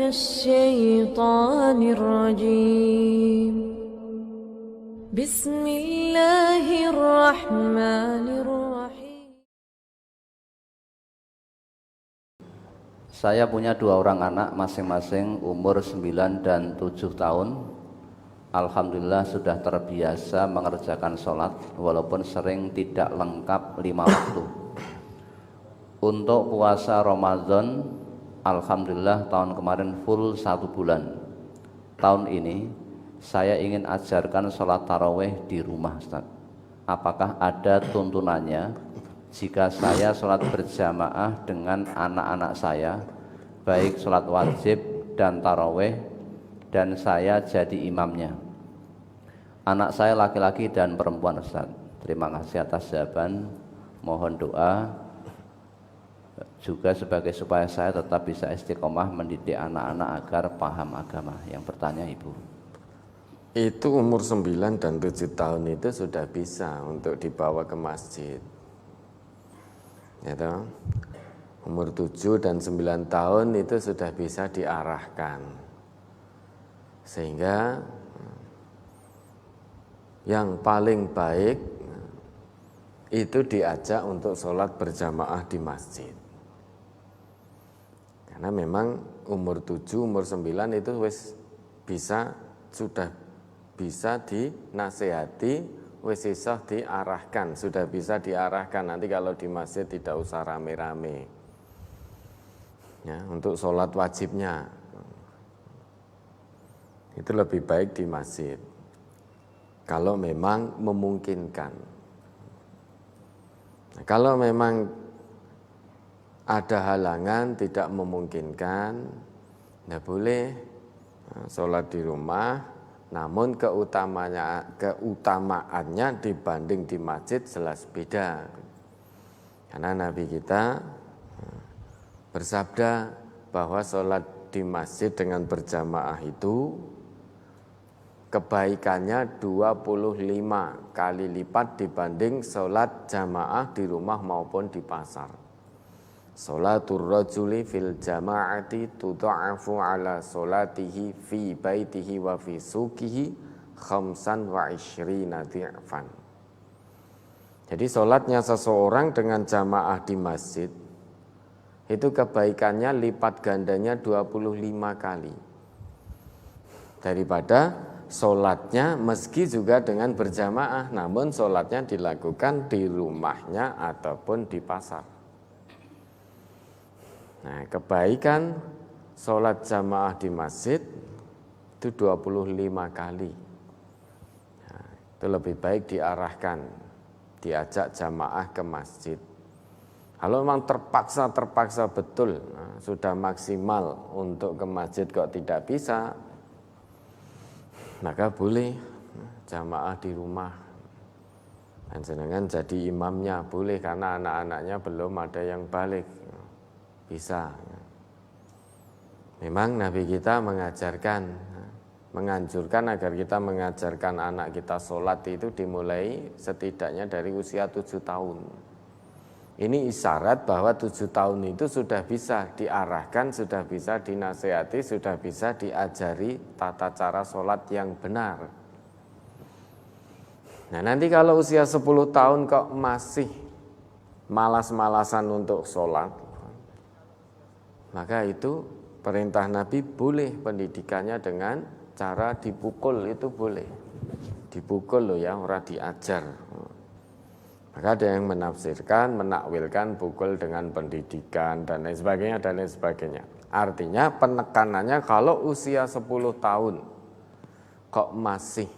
الشيطان الرجيم بسم الله الرحمن الرحيم. Saya punya 2 orang anak, masing-masing umur 9 dan 7 tahun. Alhamdulillah sudah terbiasa mengerjakan sholat, walaupun sering tidak lengkap 5 waktu. Untuk puasa Ramadan, alhamdulillah tahun kemarin full 1 bulan. Tahun ini saya ingin ajarkan sholat tarawih di rumah, Ustaz. Apakah ada tuntunannya jika saya sholat berjamaah dengan anak-anak saya, baik sholat wajib dan tarawih, dan saya jadi imamnya? Anak saya laki-laki dan perempuan, Ustaz. Terima kasih atas jawaban. Mohon doa juga supaya saya tetap bisa istiqomah mendidik anak-anak agar paham agama. Yang bertanya Ibu. Itu umur 9 dan 7 tahun itu sudah bisa untuk dibawa ke masjid. Ya toh? Umur 7 dan 9 tahun itu sudah bisa diarahkan. Sehingga yang paling baik itu diajak untuk sholat berjamaah di masjid. Karena memang umur 7, umur 9 itu sudah bisa dinasehati, iso diarahkan, sudah bisa diarahkan. Nanti kalau di masjid tidak usah rame-rame. Ya, untuk sholat wajibnya itu lebih baik di masjid. Kalau memang memungkinkan. Nah, kalau memang ada halangan tidak memungkinkan, tidak boleh sholat di rumah, namun keutamaannya dibanding di masjid jelas beda. Karena Nabi kita bersabda bahwa sholat di masjid dengan berjamaah itu kebaikannya 25 kali lipat dibanding sholat jamaah di rumah maupun di pasar. Sholatur rajuli fil jama'ati tudha'afu ala sholatihi fi baitihi wa fi suqihi khamsan wa ishrina dhi'fan. Jadi sholatnya seseorang dengan jamaah di masjid itu kebaikannya lipat gandanya 25 kali daripada sholatnya meski juga dengan berjamaah, namun sholatnya dilakukan di rumahnya ataupun di pasar. Nah, kebaikan sholat jamaah di masjid itu 25 kali. Nah, itu lebih baik diarahkan, diajak jamaah ke masjid. Kalau memang terpaksa betul, sudah maksimal untuk ke masjid kok tidak bisa, maka boleh jamaah di rumah. Dan jenengan jadi imamnya boleh karena anak-anaknya belum ada yang balik. Bisa. Memang Nabi kita menganjurkan agar kita mengajarkan anak kita sholat itu dimulai setidaknya dari usia 7 tahun. Ini isyarat bahwa 7 tahun itu sudah bisa diarahkan, sudah bisa dinasehati, sudah bisa diajari tata cara sholat yang benar. Nah, nanti kalau usia 10 tahun kok masih malas-malasan untuk sholat, maka itu perintah Nabi boleh pendidikannya dengan cara dipukul, itu boleh. Dipukul loh ya, orang diajar. Maka ada yang menafsirkan, menakwilkan pukul dengan pendidikan dan lain sebagainya. Artinya penekanannya kalau usia 10 tahun kok masih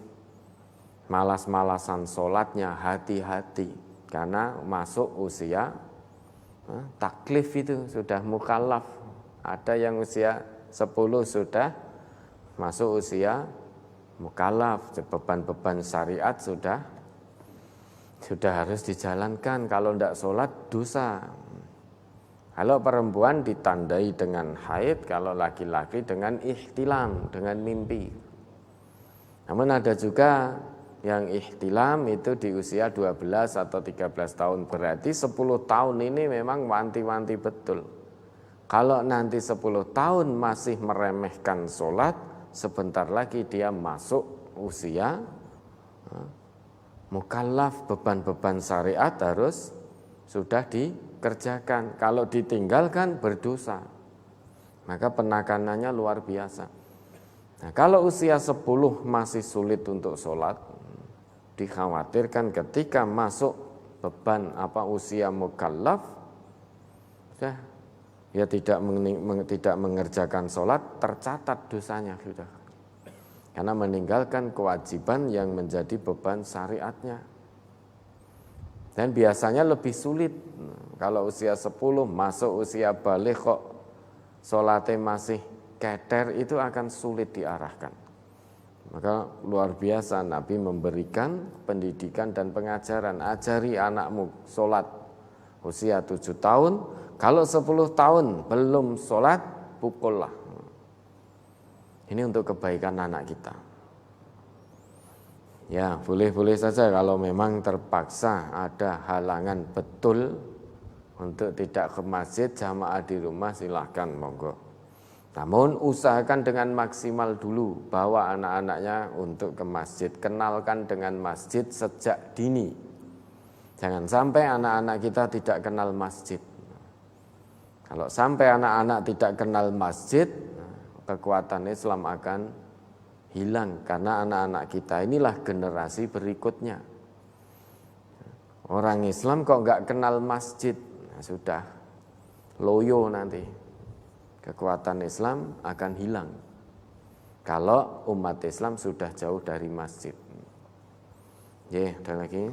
malas-malasan sholatnya, hati-hati. Karena masuk usia taklif itu, sudah mukallaf. Ada yang usia 10 sudah masuk usia mukallaf, beban-beban syariat sudah harus dijalankan. Kalau tidak sholat dosa. Kalau perempuan ditandai dengan haid, kalau laki-laki dengan ihtilam, dengan mimpi. Namun ada juga yang ihtilam itu di usia 12 atau 13 tahun. Berarti 10 tahun ini memang wanti-wanti betul. Kalau nanti 10 tahun masih meremehkan sholat, sebentar lagi dia masuk usia mukallaf, beban-beban syariat harus sudah dikerjakan. Kalau ditinggalkan berdosa. Maka penekanannya luar biasa. Nah, kalau usia 10 masih sulit untuk sholat, dikhawatirkan ketika masuk beban usia mukallaf, dia tidak mengerjakan sholat, tercatat dosanya sudah. Karena meninggalkan kewajiban yang menjadi beban syariatnya. Dan biasanya lebih sulit. Kalau usia 10 masuk usia baligh kok sholatnya masih keter, itu akan sulit diarahkan. Maka luar biasa Nabi memberikan pendidikan dan pengajaran. Ajari anakmu sholat usia 7 tahun. Kalau 10 tahun belum sholat, pukullah. Ini untuk kebaikan anak kita. Ya, boleh-boleh saja kalau memang terpaksa ada halangan betul untuk tidak ke masjid, jamaah di rumah silahkan, monggo. Namun usahakan dengan maksimal dulu bawa anak-anaknya untuk ke masjid. Kenalkan dengan masjid sejak dini. Jangan sampai anak-anak kita tidak kenal masjid. Kalau sampai anak-anak tidak kenal masjid, kekuatan Islam akan hilang. Karena anak-anak kita inilah generasi berikutnya. Orang Islam kok nggak kenal masjid, sudah loyo nanti. Kekuatan Islam akan hilang kalau umat Islam sudah jauh dari masjid. Ada lagi?